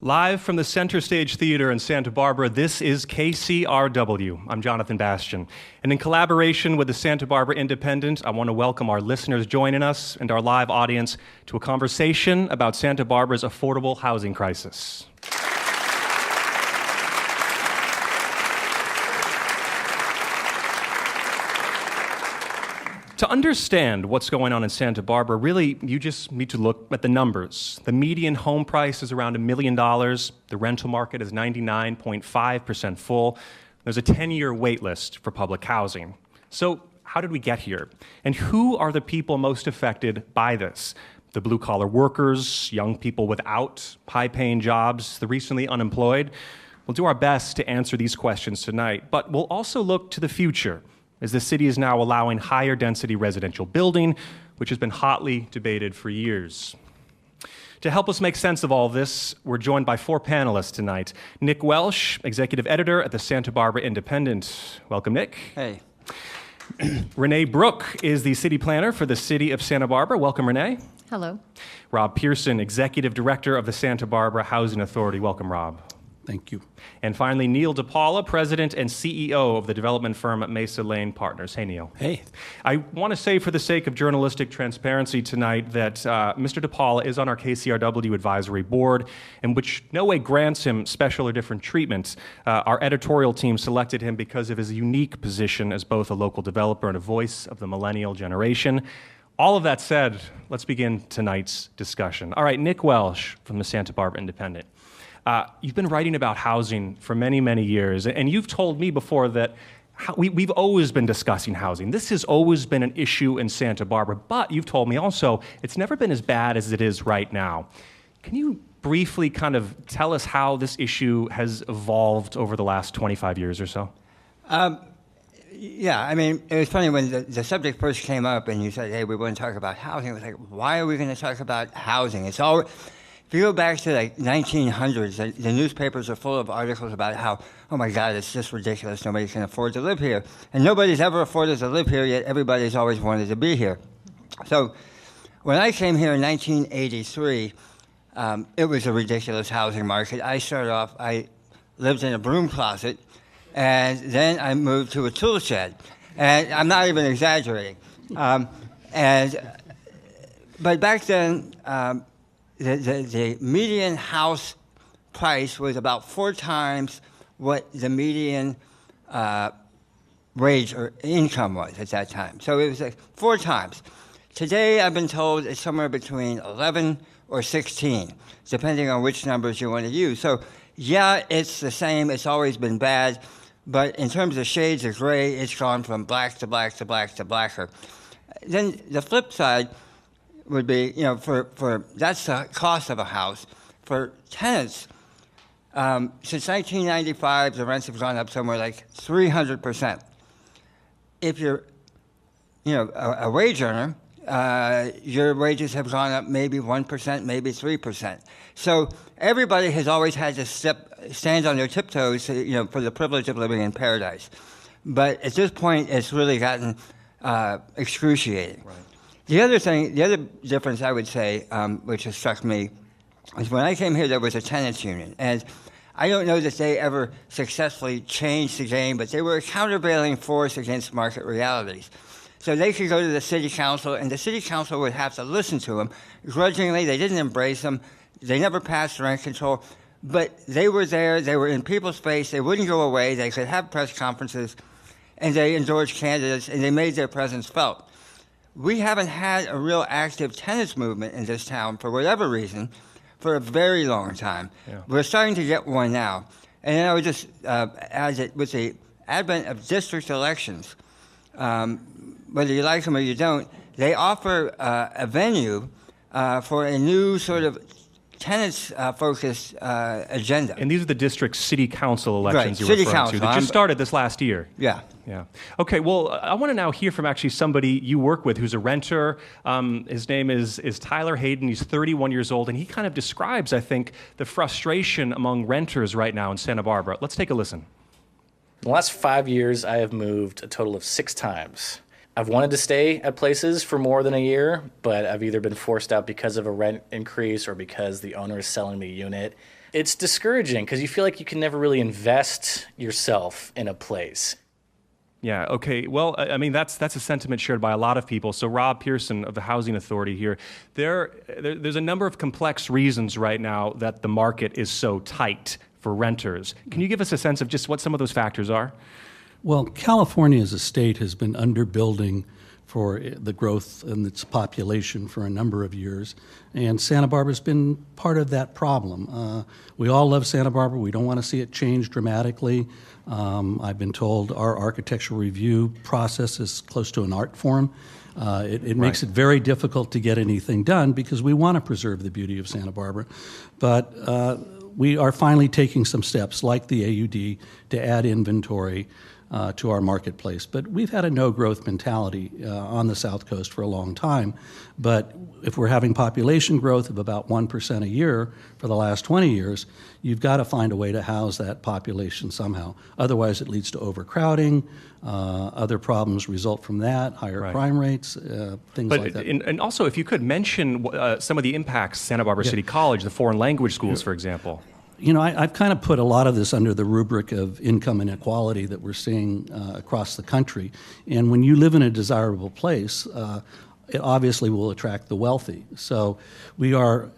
Live from the Center Stage Theater in Santa Barbara, this is KCRW. I'm Jonathan Bastian. And in collaboration with the Santa Barbara Independent, I want to welcome our listeners joining us and our live audience to a conversation about Santa Barbara's affordable housing crisis. To understand what's going on in Santa Barbara, really, you just need to look at the numbers. The median home price is around $1 million. The rental market is 99.5% full. There's a 10-year wait list for public housing. So how did we get here? And who are the people most affected by this? The blue-collar workers, young people without high-paying jobs, the recently unemployed? We'll do our best to answer these questions tonight, but we'll also look to the future, as the city is now allowing higher density residential building, which has been hotly debated for years. To help us make sense of all this, we're joined by four panelists tonight. Nick Welsh, executive editor at the Santa Barbara Independent. Welcome, Nick. Hey. Renee Brooke is the city planner for the city of Santa Barbara. Welcome, Renee. Hello. Rob Pearson, executive director of the Santa Barbara Housing Authority. Welcome, Rob. Thank you. And finally, Neil Dipaola, president and CEO of the development firm Mesa Lane Partners. Hey, Neil. Hey. I want to say, for the sake of journalistic transparency tonight, that Mr. Dipaola is on our KCRW advisory board, in which no way grants him special or different treatment. Our editorial team selected him because of his unique position as both a local developer and a voice of the millennial generation. All of that said, let's begin tonight's discussion. All right, Nick Welsh from the Santa Barbara Independent. You've been writing about housing for many, many years, and you've told me before that we've always been discussing housing. This has always been an issue in Santa Barbara, but you've told me also it's never been as bad as it is right now. Can you briefly kind of tell us how this issue has evolved over the last 25 years or so? Yeah, I mean, it was funny when the subject first came up and you said, hey, we want to talk about housing. I was like, why are we going to talk about housing? It's all... If you go back to like 1900s, the newspapers are full of articles about how, oh my God, it's just ridiculous. Nobody can afford to live here. And nobody's ever afforded to live here, yet everybody's always wanted to be here. So when I came here in 1983, it was a ridiculous housing market. I lived in a broom closet, and then I moved to a tool shed. And I'm not even exaggerating. But back then, the median house price was about 4 times what the median wage or income was at that time. So it was like 4 times. Today, I've been told it's somewhere between 11 or 16, depending on which numbers you want to use. So yeah, it's the same. It's always been bad. But in terms of shades of gray, it's gone from black to black to black to blacker. Then the flip side would be, for that's the cost of a house. For tenants, since 1995, the rents have gone up somewhere like 300%. If you're, a wage earner, your wages have gone up maybe 1%, maybe 3%. So everybody has always had to stand on their tiptoes, for the privilege of living in paradise. But at this point, it's really gotten excruciating. Right. The other difference I would say, which has struck me, is when I came here, there was a tenants union. And I don't know that they ever successfully changed the game, but they were a countervailing force against market realities. So they could go to the city council, and the city council would have to listen to them. Grudgingly, they didn't embrace them. They never passed rent control. But they were there. They were in people's face. They wouldn't go away. They could have press conferences, and they endorsed candidates, and they made their presence felt. We haven't had a real active tenants movement in this town, for whatever reason, for a very long time. Yeah. We're starting to get one now. And then I would just add that with the advent of district elections, whether you like them or you don't, they offer a venue for a new sort of tenants-focused agenda. And these are the district city council elections right, you're city referring council. to that just started this last year. Yeah. Yeah. Okay, well, I want to now hear from actually somebody you work with who's a renter. His name is Tyler Hayden. He's 31 years old, and he kind of describes, I think, the frustration among renters right now in Santa Barbara. Let's take a listen. In the last 5 years, I have moved a total of 6 times. I've wanted to stay at places for more than a year, but I've either been forced out because of a rent increase or because the owner is selling the unit. It's discouraging because you feel like you can never really invest yourself in a place. Yeah, okay. Well, I mean, that's a sentiment shared by a lot of people. So Rob Pearson of the Housing Authority here, there's a number of complex reasons right now that the market is so tight for renters. Can you give us a sense of just what some of those factors are? Well, California as a state has been underbuilding for the growth in its population for a number of years, and Santa Barbara's been part of that problem. We all love Santa Barbara. We don't want to see it change dramatically. I've been told our architectural review process is close to an art form. It makes it very difficult to get anything done because we want to preserve the beauty of Santa Barbara. But we are finally taking some steps, like the AUD, to add inventory to our marketplace. But we've had a no-growth mentality on the South Coast for a long time. But if we're having population growth of about 1% a year for the last 20 years, you've got to find a way to house that population somehow. Otherwise, it leads to overcrowding. Other problems result from that, higher crime rates, things like that. And also, if you could mention some of the impacts Santa Barbara City College, the foreign language schools, for example. You know, I've kind of put a lot of this under the rubric of income inequality that we're seeing across the country. And when you live in a desirable place, it obviously will attract the wealthy. So we are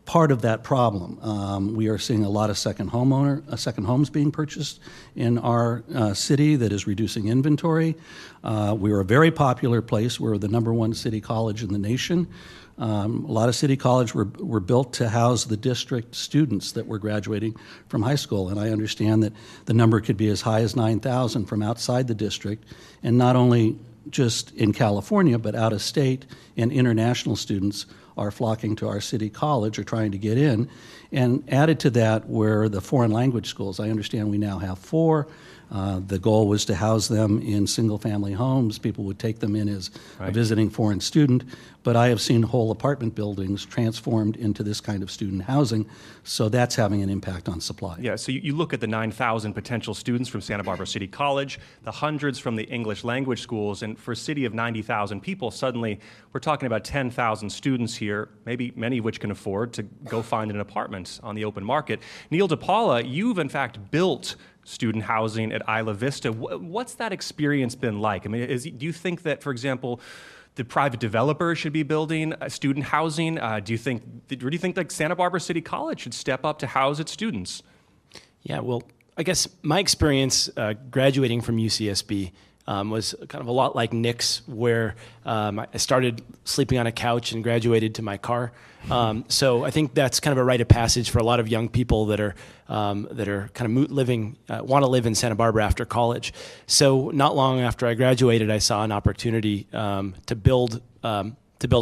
part of that problem. We are seeing a lot of second homes being purchased in our city that is reducing inventory. We are a very popular place. We're the #1 city college in the nation. A lot of city colleges were built to house the district students that were graduating from high school, and I understand that the number could be as high as 9,000 from outside the district, and not only just in California, but out of state, and international students are flocking to our city college or trying to get in. And added to that were the foreign language schools. I understand we now have 4. The goal was to house them in single-family homes. People would take them in as a visiting foreign student. But I have seen whole apartment buildings transformed into this kind of student housing, so that's having an impact on supply. Yeah, so you look at the 9,000 potential students from Santa Barbara City College, the hundreds from the English language schools, and for a city of 90,000 people, suddenly we're talking about 10,000 students here, maybe many of which can afford to go find an apartment on the open market. Neil Dipaola, you've in fact built student housing at Isla Vista. What's that experience been like? I mean, do you think that, for example, the private developers should be building student housing? Do you think like Santa Barbara City College should step up to house its students? Yeah, well, I guess my experience graduating from UCSB was kind of a lot like Nick's, where I started sleeping on a couch and graduated to my car. So I think that's kind of a rite of passage for a lot of young people that are kind of want to live in Santa Barbara after college. So not long after I graduated, I saw an opportunity to build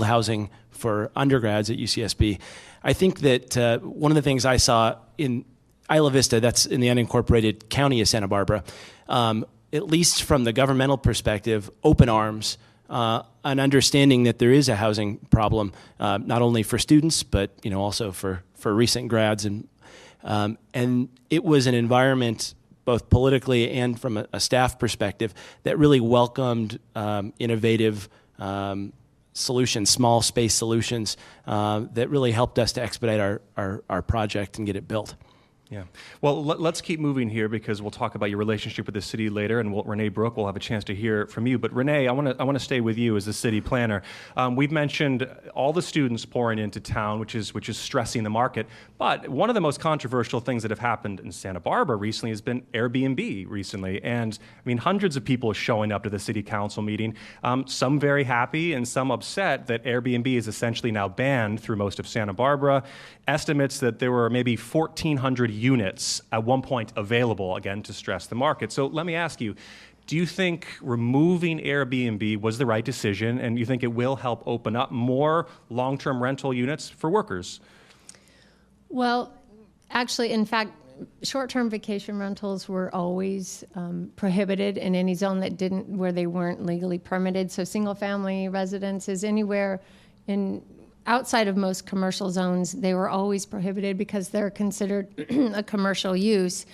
housing for undergrads at UCSB. I think that one of the things I saw in Isla Vista, that's in the unincorporated county of Santa Barbara, at least from the governmental perspective, open arms, an understanding that there is a housing problem, not only for students, but also for recent grads. And it was an environment, both politically and from a staff perspective, that really welcomed innovative solutions, small space solutions, that really helped us to expedite our project and get it built. Yeah. Well, let's keep moving here because we'll talk about your relationship with the city later, and Renee, Brooke, will have a chance to hear from you. But Renee, I want to stay with you as the city planner. We've mentioned all the students pouring into town, which is stressing the market. But one of the most controversial things that have happened in Santa Barbara recently has been Airbnb recently, and I mean hundreds of people showing up to the city council meeting. Some very happy and some upset that Airbnb is essentially now banned through most of Santa Barbara. Estimates that there were maybe 1,400 units at one point available, again, to stress the market. So let me ask you, do you think removing Airbnb was the right decision, and you think it will help open up more long-term rental units for workers? Well, actually, in fact, short-term vacation rentals were always prohibited in any zone where they weren't legally permitted. So single-family residences anywhere outside of most commercial zones, they were always prohibited because they're considered a commercial use.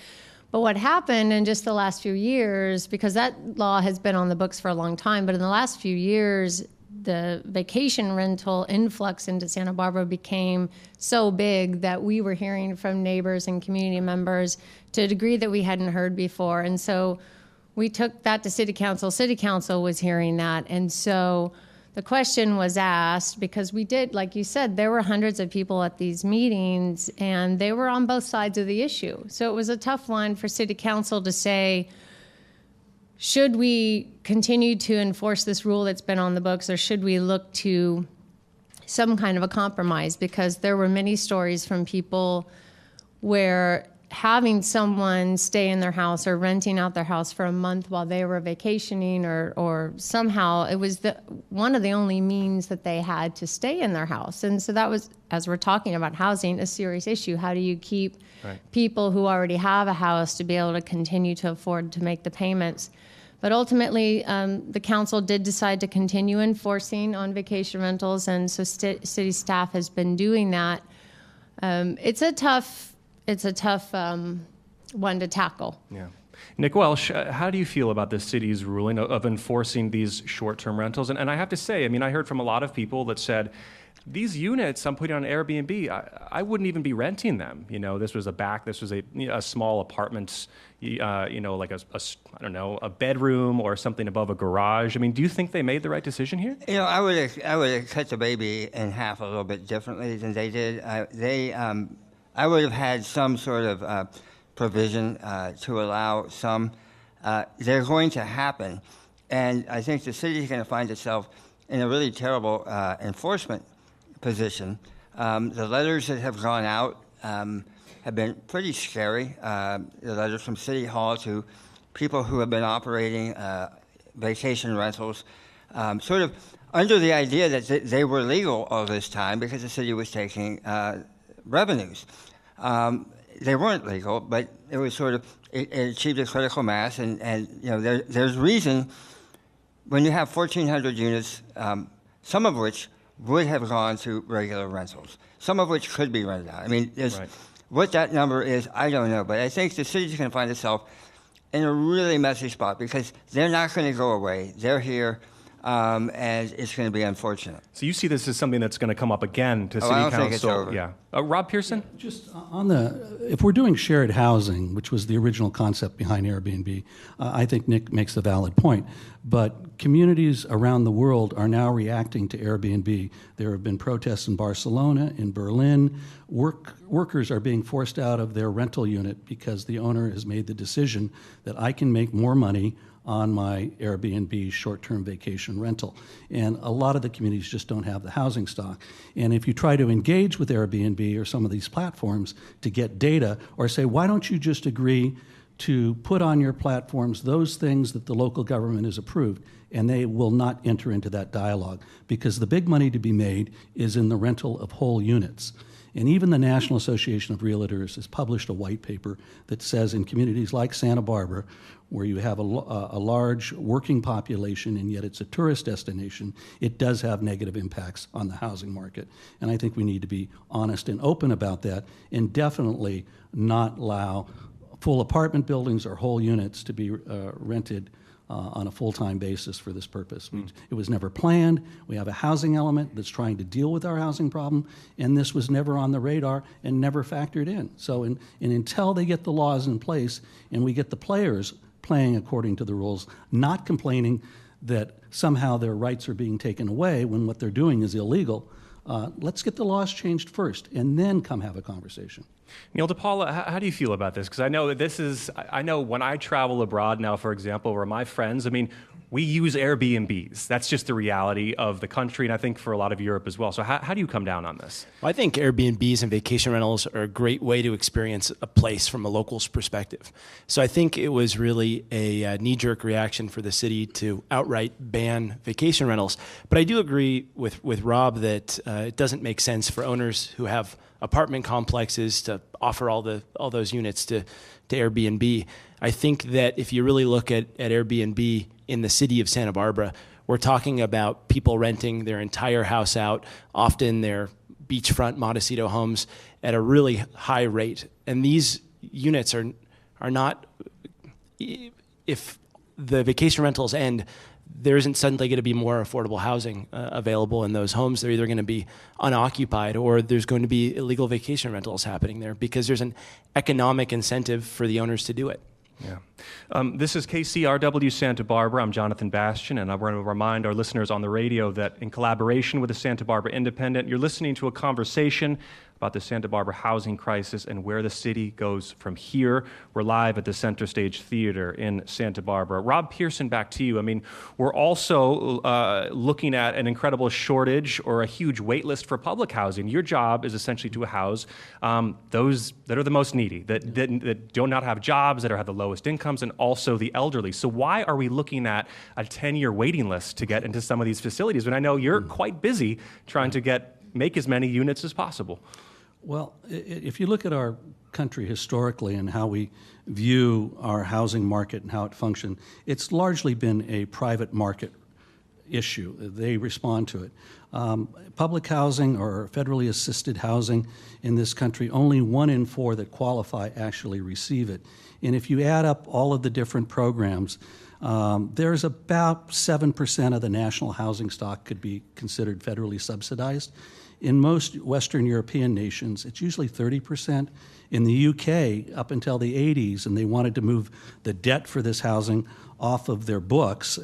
But what happened in just the last few years, because that law has been on the books for a long time, but in the last few years, the vacation rental influx into Santa Barbara became so big that we were hearing from neighbors and community members to a degree that we hadn't heard before. And so we took that to City Council. City Council was hearing that. And so the question was asked, because we did, like you said, there were hundreds of people at these meetings, and they were on both sides of the issue. So it was a tough line for City Council to say, should we continue to enforce this rule that's been on the books, or should we look to some kind of a compromise? Because there were many stories from people where having someone stay in their house or renting out their house for a month while they were vacationing, or somehow it was one of the only means that they had to stay in their house. And so that was, as we're talking about housing, a serious issue. How do you keep people who already have a house to be able to continue to afford to make the payments? But ultimately, the council did decide to continue enforcing on vacation rentals, and so city staff has been doing that. It's a tough one to tackle. Yeah. Nick Welsh, how do you feel about the city's ruling of enforcing these short-term rentals? And I have to say, I mean, I heard from a lot of people that said, these units I'm putting on Airbnb, I wouldn't even be renting them. You know, this was a small apartment, like I don't know, a bedroom or something above a garage. I mean, do you think they made the right decision here? You know, I would have cut the baby in half a little bit differently than they did. I would have had some sort of provision to allow some. They're going to happen, and I think the city is going to find itself in a really terrible enforcement position. The letters that have gone out have been pretty scary. The letters from City Hall to people who have been operating vacation rentals, sort of under the idea that they were legal all this time because the city was taking revenues. They weren't legal, but it was sort of, it achieved a critical mass, and you know, there's reason when you have 1,400 units, some of which would have gone to regular rentals, some of which could be rented out. I mean, what that number is, I don't know, but I think the city's going to find itself in a really messy spot because they're not going to go away. They're here, and it's going to be unfortunate. So you see this as something that's going to come up again to City I don't Council? think it's over. Yeah. Rob Pearson? Just if we're doing shared housing, which was the original concept behind Airbnb, I think Nick makes a valid point. But communities around the world are now reacting to Airbnb. There have been protests in Barcelona, in Berlin. Workers are being forced out of their rental unit because the owner has made the decision that I can make more money on my Airbnb short-term vacation rental. And a lot of the communities just don't have the housing stock. And if you try to engage with Airbnb or some of these platforms to get data, or say, why don't you just agree to put on your platforms those things that the local government has approved, and they will not enter into that dialogue, because the big money to be made is in the rental of whole units. And even the National Association of Realtors has published a white paper that says in communities like Santa Barbara, where you have a large working population and yet it's a tourist destination, it does have negative impacts on the housing market. And I think we need to be honest and open about that, and definitely not allow full apartment buildings or whole units to be rented on a full-time basis for this purpose. It was never planned. We have a housing element that's trying to deal with our housing problem, and this was never on the radar and never factored in. So until they get the laws in place and we get the players playing according to the rules, not complaining that somehow their rights are being taken away when what they're doing is illegal, let's get the laws changed first and then come have a conversation. Neil Dipaola, how do you feel about this? Because I know that I know when I travel abroad now, for example, where my friends, I mean, we use Airbnbs. That's just the reality of the country, and I think for a lot of Europe as well. So how do you come down on this? Well, I think Airbnbs and vacation rentals are a great way to experience a place from a local's perspective. So I think it was really a knee-jerk reaction for the city to outright ban vacation rentals. But I do agree with Rob that it doesn't make sense for owners who have apartment complexes to offer all those units to Airbnb. I think that if you really look at Airbnb in the city of Santa Barbara, we're talking about people renting their entire house out, often their beachfront Montecito homes, at a really high rate. And these units are not, if the vacation rentals end, there isn't suddenly going to be more affordable housing available in those homes. They're either going to be unoccupied or there's going to be illegal vacation rentals happening there because there's an economic incentive for the owners to do it. Yeah. This is KCRW Santa Barbara. I'm Jonathan Bastian, and I want to remind our listeners on the radio that in collaboration with the Santa Barbara Independent, you're listening to a conversation about the Santa Barbara housing crisis and where the city goes from here. We're live at the Center Stage Theater in Santa Barbara. Rob Pearson, back to you. I mean, we're also looking at an incredible shortage or a huge wait list for public housing. Your job is essentially to house those that are the most needy, that do not have jobs, that have the lowest incomes, and also the elderly. So why are we looking at a 10-year waiting list to get into some of these facilities when I know you're quite busy trying to make as many units as possible? Well, if you look at our country historically and how we view our housing market and how it functions, it's largely been a private market issue. They respond to it. Public housing or federally assisted housing in this country, only 1 in 4 that qualify actually receive it. And if you add up all of the different programs, there's about 7% of the national housing stock could be considered federally subsidized. In most Western European nations, it's usually 30%. In the UK, up until the 80s, and they wanted to move the debt for this housing off of their books,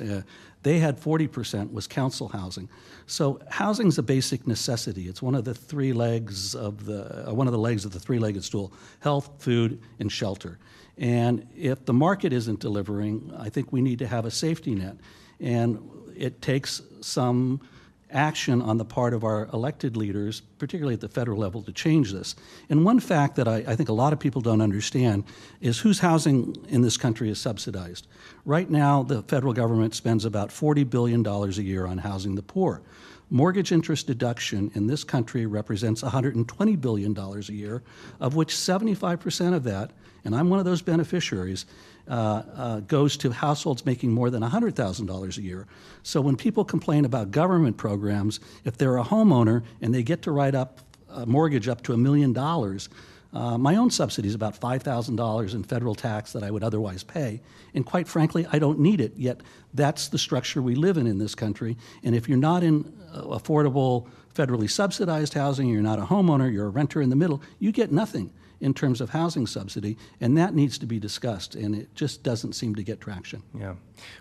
they had 40% was council housing. So housing's a basic necessity. It's one of the legs of the three-legged stool: health, food, and shelter. And if the market isn't delivering, I think we need to have a safety net. And it takes some action on the part of our elected leaders, particularly at the federal level, to change this. And one fact that I think a lot of people don't understand is whose housing in this country is subsidized. Right now, the federal government spends about $40 billion a year on housing the poor. Mortgage interest deduction in this country represents $120 billion a year, of which 75% of that, and I'm one of those beneficiaries, goes to households making more than $100,000 a year. So when people complain about government programs, if they're a homeowner and they get to write up a mortgage up to $1 million, my own subsidy is about $5,000 in federal tax that I would otherwise pay. And quite frankly, I don't need it, yet that's the structure we live in this country. And if you're not in affordable, federally subsidized housing, you're not a homeowner, you're a renter in the middle, you get nothing in terms of housing subsidy, and that needs to be discussed, and it just doesn't seem to get traction. Yeah.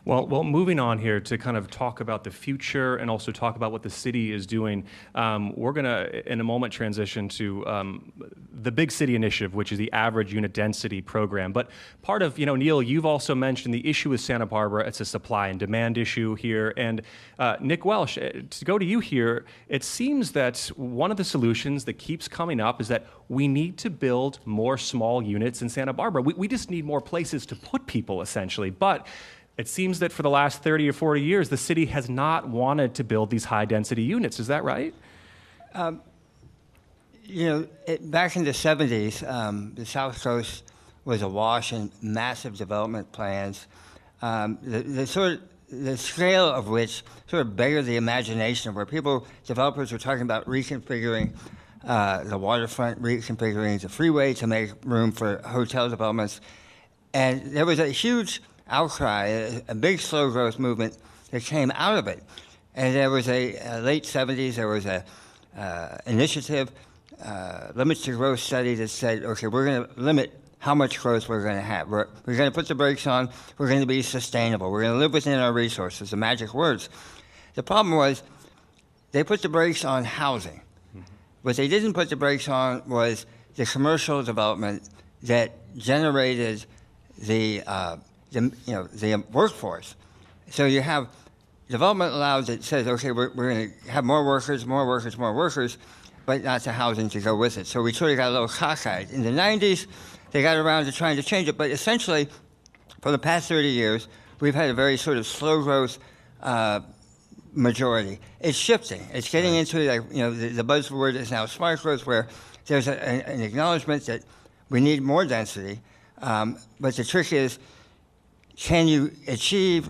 Well, moving on here to kind of talk about the future and also talk about what the city is doing, we're going to, in a moment, transition to the Big City Initiative, which is the average unit density program. But part of, Neil, you've also mentioned the issue with Santa Barbara. It's a supply and demand issue here. And Nick Welsh, to go to you here, it seems that one of the solutions that keeps coming up is that we need to build more small units in Santa Barbara. We just need more places to put people, essentially. But it seems that for the last 30 or 40 years, the city has not wanted to build these high-density units. Is that right? Back in the 70s, the South Coast was awash in massive development plans, the scale of which sort of beggared the imagination, where developers were talking about reconfiguring the waterfront, reconfiguring the freeway to make room for hotel developments. And there was a huge outcry, a big slow growth movement that came out of it. And there was a late 70s, there was a initiative, limits to growth study that said, okay, we're going to limit how much growth we're going to have. We're going to put the brakes on. We're going to be sustainable. We're going to live within our resources, the magic words. The problem was they put the brakes on housing. What they didn't put the brakes on was the commercial development that generated the workforce. So you have development allowed that says, okay, we're going to have more workers, but not the housing to go with it. So we sort of got a little cockeyed. In the 90s, they got around to trying to change it, but essentially, for the past 30 years, we've had a very sort of slow growth majority. It's shifting. It's getting into, the buzzword is now smart growth, where there's an acknowledgement that we need more density, but the trick is, can you achieve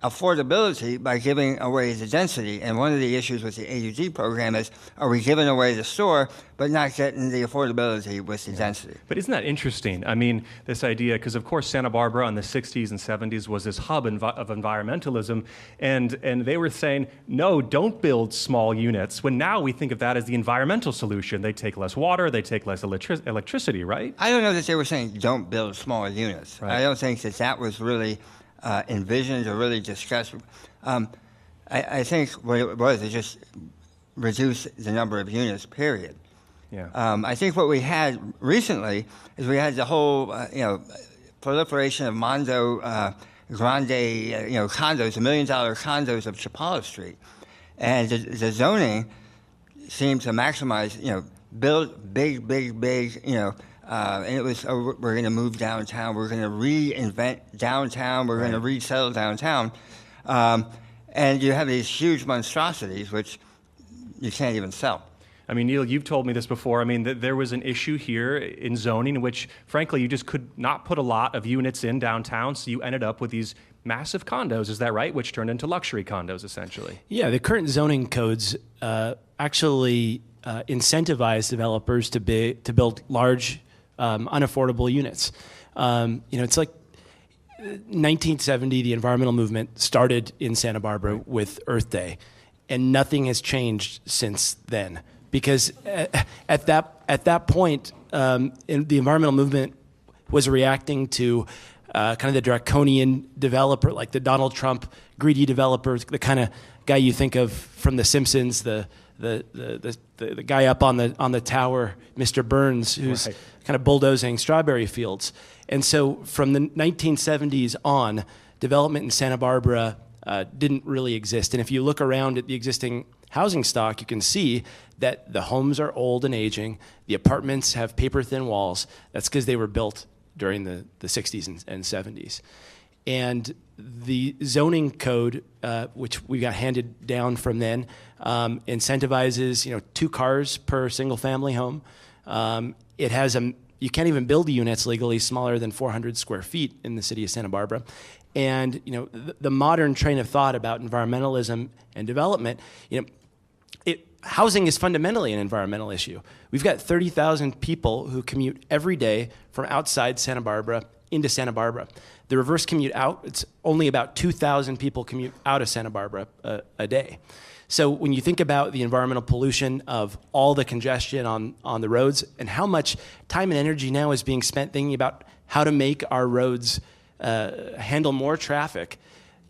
affordability by giving away the density. And one of the issues with the AUD program is, are we giving away the store, but not getting the affordability with the density? But isn't that interesting? I mean, this idea, because of course Santa Barbara in the 60s and 70s was this hub of environmentalism, and they were saying, no, don't build small units, when now we think of that as the environmental solution. They take less water, they take less electricity, right? I don't know that they were saying don't build smaller units. Right. I don't think that was really envisioned or really discussed. I think what it was is just reduce the number of units, period. Yeah. I think what we had recently is we had the whole, proliferation of Mondo Grande, condos, $1 million condos of Chapala Street. And the zoning seemed to maximize, build big, and it was, we're going to move downtown, we're going to reinvent downtown, we're going to resettle downtown. And you have these huge monstrosities, which you can't even sell. I mean, Neil, you've told me this before. I mean, there was an issue here in zoning in which, frankly, you just could not put a lot of units in downtown, so you ended up with these massive condos, is that right? Which turned into luxury condos, essentially. Yeah, the current zoning codes actually incentivize developers to build large, unaffordable units. It's like 1970, the environmental movement started in Santa Barbara with Earth Day, and nothing has changed since then. Because at that point, the environmental movement was reacting to kind of the draconian developer, like the Donald Trump greedy developer, the kind of guy you think of from The Simpsons, the guy up on the tower, Mr. Burns, who's kind of bulldozing strawberry fields. And so from the 1970s on, development in Santa Barbara didn't really exist. And if you look around at the existing housing stock, you can see that the homes are old and aging. The apartments have paper-thin walls. That's because they were built during the 60s and 70s. And the zoning code, which we got handed down from then, incentivizes 2 cars per single-family home. It has you can't even build units legally smaller than 400 square feet in the city of Santa Barbara. And the modern train of thought about environmentalism and development, housing is fundamentally an environmental issue. We've got 30,000 people who commute every day from outside Santa Barbara into Santa Barbara. The reverse commute out, it's only about 2,000 people commute out of Santa Barbara a day. So when you think about the environmental pollution of all the congestion on the roads and how much time and energy now is being spent thinking about how to make our roads handle more traffic,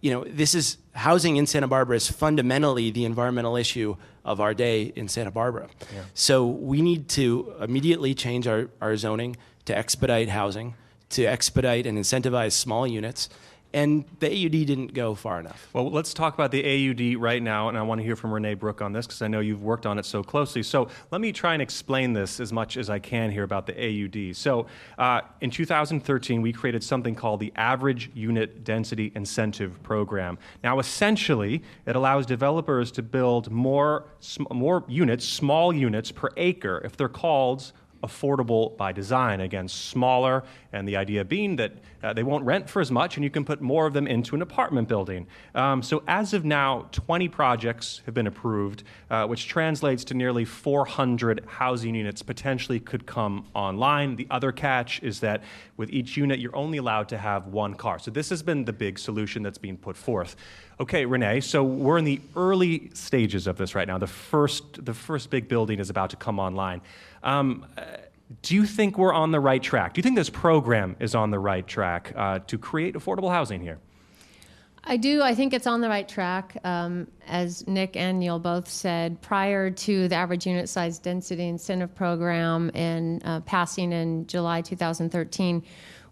this is housing in Santa Barbara is fundamentally the environmental issue of our day in Santa Barbara. Yeah. So we need to immediately change our zoning to expedite housing, to expedite and incentivize small units. And the AUD didn't go far enough. Well, let's talk about the AUD right now, and I want to hear from Renee, Brooke on this because I know you've worked on it so closely. So let me try and explain this as much as I can here about the AUD. So in 2013, we created something called the Average Unit Density Incentive Program. Now, essentially, it allows developers to build more units, small units per acre, if they're called affordable by design. Again, smaller, and the idea being that they won't rent for as much and you can put more of them into an apartment building. So as of now, 20 projects have been approved, which translates to nearly 400 housing units potentially could come online. The other catch is that with each unit, you're only allowed to have 1 car. So this has been the big solution that's being put forth. Okay, Renee, so we're in the early stages of this right now. The first big building is about to come online. Do you think we're on the right track? Do you think this program is on the right track to create affordable housing here? I do. I think it's on the right track. As Nick and Neil both said, prior to the average unit size density incentive program and passing in July 2013,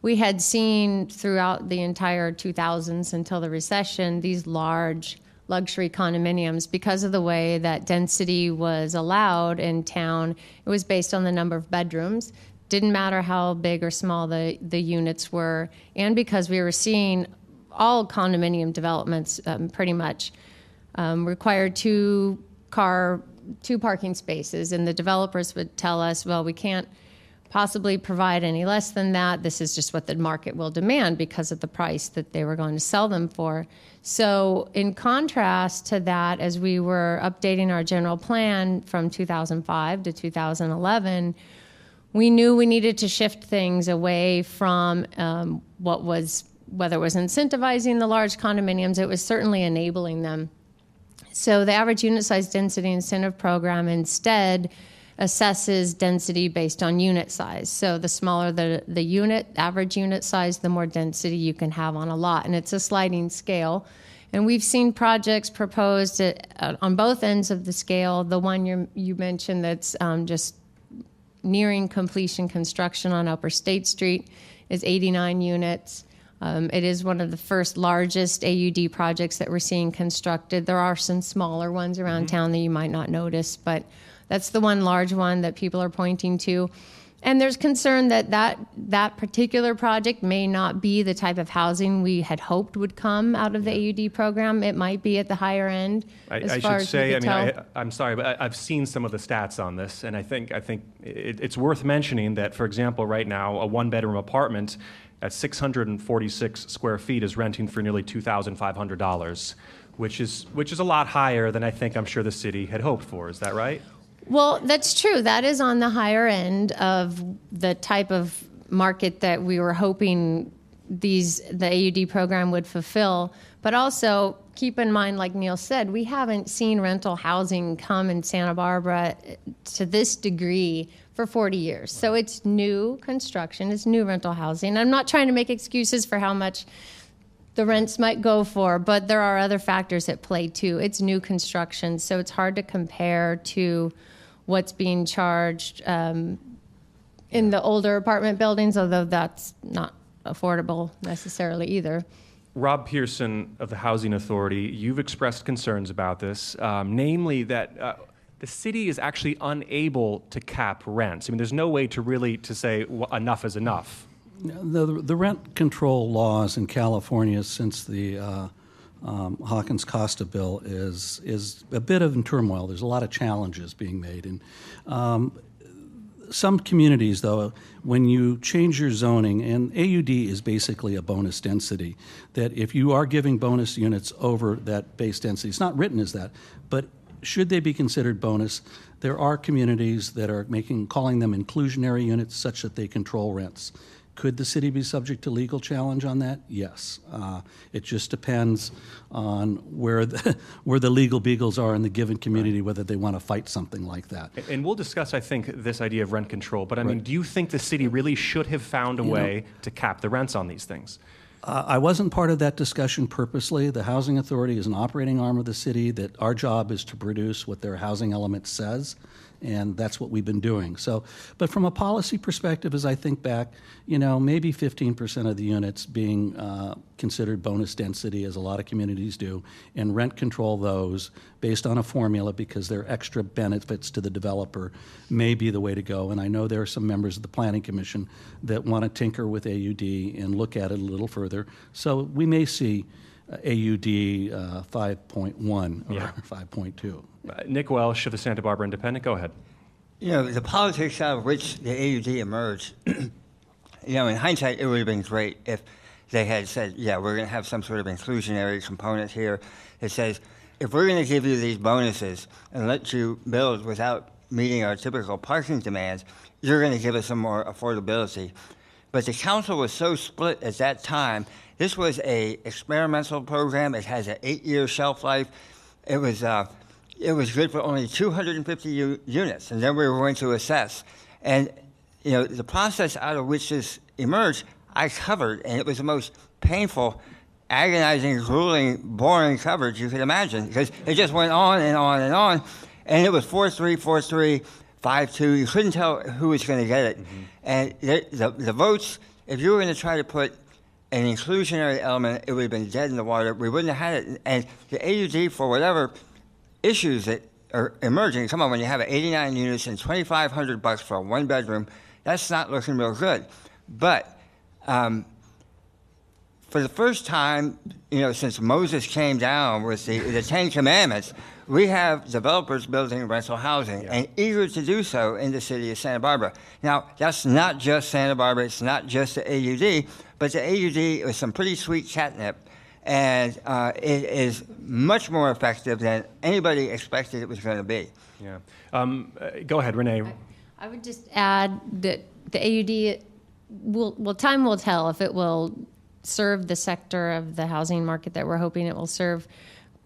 we had seen throughout the entire 2000s until the recession these large luxury condominiums. Because of the way that density was allowed in town, it was based on the number of bedrooms. Didn't matter how big or small the units were. And because we were seeing all condominium developments pretty much required 2 parking spaces, and the developers would tell us, well, we can't possibly provide any less than that. This is just what the market will demand because of the price that they were going to sell them for. So in contrast to that, as we were updating our general plan from 2005 to 2011, we knew we needed to shift things away from whether it was incentivizing the large condominiums, it was certainly enabling them. So the average unit size density incentive program instead assesses density based on unit size. So the smaller the unit, average unit size, the more density you can have on a lot. And it's a sliding scale. And we've seen projects proposed on both ends of the scale. The one you mentioned that's just nearing completion construction on Upper State Street is 89 units. It is one of the first largest AUD projects that we're seeing constructed. There are some smaller ones around town that you might not notice, but that's the one large one that people are pointing to. And there's concern that particular project may not be the type of housing we had hoped would come out of the AUD program. It might be at the higher end. I should say, I'm sorry, but I've seen some of the stats on this, and I think it's worth mentioning that, for example, right now, a one-bedroom apartment at 646 square feet is renting for nearly $2,500, which is a lot higher than I'm sure the city had hoped for. Is that right? Well, that's true. That is on the higher end of the type of market that we were hoping the AUD program would fulfill. But also, keep in mind, like Neil said, we haven't seen rental housing come in Santa Barbara to this degree for 40 years. So it's new construction, it's new rental housing. I'm not trying to make excuses for how much the rents might go for, but there are other factors at play too. It's new construction, so it's hard to compare to what's being charged in the older apartment buildings, although that's not affordable necessarily either. Rob Pearson of the Housing Authority, you've expressed concerns about this, namely that the city is actually unable to cap rents. I mean, there's no way to say enough is enough. The rent control laws in California since the Hawkins-Costa bill is a bit in turmoil. There's a lot of challenges being made. And some communities, though, when you change your zoning, and AUD is basically a bonus density, that if you are giving bonus units over that base density, it's not written as that, but should they be considered bonus, there are communities that are calling them inclusionary units such that they control rents. Could the city be subject to legal challenge on that? Yes. It just depends on where the legal beagles are in the given community, whether they want to fight something like that. And we'll discuss, I think, this idea of rent control. But I mean, do you think the city really should have found a way to cap the rents on these things? I wasn't part of that discussion purposely. The Housing Authority is an operating arm of the city that our job is to produce what their housing element says, and that's what we've been doing. So, but from a policy perspective, as I think back, maybe 15% of the units being considered bonus density, as a lot of communities do, and rent control those based on a formula because they're extra benefits to the developer may be the way to go. And I know there are some members of the Planning Commission that want to tinker with AUD and look at it a little further. So we may see AUD 5.1 or 5.2. Nick Welsh of the Santa Barbara Independent, go ahead. The politics out of which the AUD emerged, in hindsight, it would have been great if they had said, we're going to have some sort of inclusionary component here that says, if we're going to give you these bonuses and let you build without meeting our typical parking demands, you're going to give us some more affordability. But the council was so split at that time. This was a experimental program. It has an 8-year shelf life. It was good for only 250 units, and then we were going to assess. And the process out of which this emerged, I covered, and it was the most painful, agonizing, grueling, boring coverage you could imagine, because it just went on and on and on, and it was 4-3, 4-3, 5-2. You couldn't tell who was going to get it. Mm-hmm. And the votes, if you were going to try to put an inclusionary element, it would have been dead in the water. We wouldn't have had it. And the AUD, for whatever issues that are emerging, come on, when you have 89 units and $2,500 for a one-bedroom, that's not looking real good. But for the first time, since Moses came down with the Ten Commandments, we have developers building rental housing and eager to do so in the city of Santa Barbara. Now, that's not just Santa Barbara, it's not just the AUD, but the AUD is some pretty sweet catnip, and it is much more effective than anybody expected it was going to be. Yeah. Go ahead, Renee. I would just add that the AUD, time will tell if it will serve the sector of the housing market that we're hoping it will serve.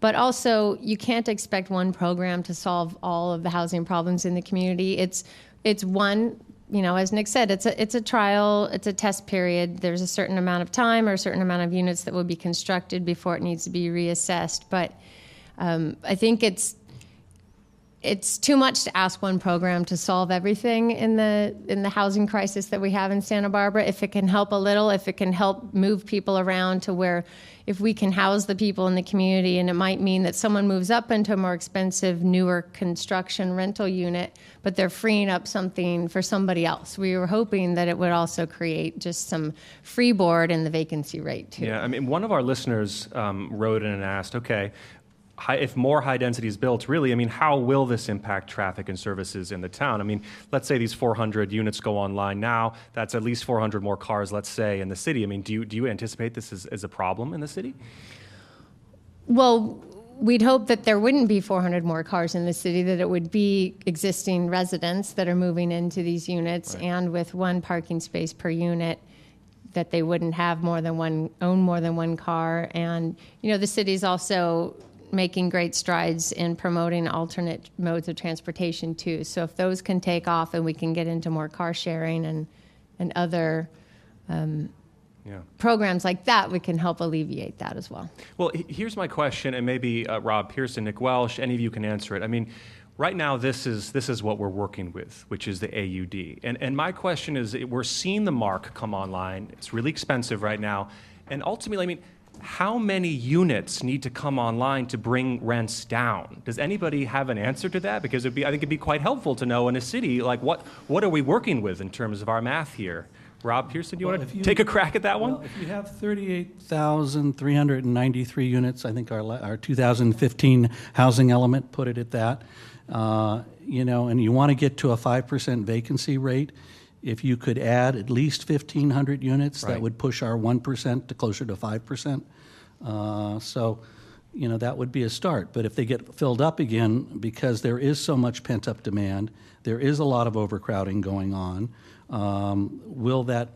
But also, you can't expect one program to solve all of the housing problems in the community. It's one, as Nick said, it's a trial, it's a test period. There's a certain amount of time or a certain amount of units that will be constructed before it needs to be reassessed. But I think it's too much to ask one program to solve everything in the housing crisis that we have in Santa Barbara. If it can help a little, if it can help move people around to where, if we can house the people in the community, and it might mean that someone moves up into a more expensive, newer construction rental unit, but they're freeing up something for somebody else. We were hoping that it would also create just some freeboard in the vacancy rate too. Yeah, I mean, one of our listeners wrote in and asked, okay, if more high density is built, really, I mean, how will this impact traffic and services in the town? I mean, let's say these 400 units go online now. That's at least 400 more cars, let's say, in the city. I mean, do you anticipate this as a problem in the city? Well, we'd hope that there wouldn't be 400 more cars in the city, that it would be existing residents that are moving into these units, right, and with one parking space per unit, that they wouldn't have own more than one car. And, the city's also making great strides in promoting alternate modes of transportation too. So if those can take off and we can get into more car sharing and other programs like that, we can help alleviate that as well. Well, here's my question, and maybe Rob Pearson, Nick Welsh, any of you can answer it. I mean, right now this is what we're working with, which is the AUD. And my question is, we're seeing the mark come online. It's really expensive right now. And ultimately, I mean, how many units need to come online to bring rents down? Does anybody have an answer to that? Because I think it'd be quite helpful to know in a city, like what are we working with in terms of our math here? Rob Pearson, do you want to take a crack at that one? Well, if you have 38,393 units, I think our 2015 housing element put it at that, and you want to get to a 5% vacancy rate, if you could add at least 1,500 units, right, that would push our 1% to closer to 5%. That would be a start. But if they get filled up again, because there is so much pent-up demand, there is a lot of overcrowding going on, will that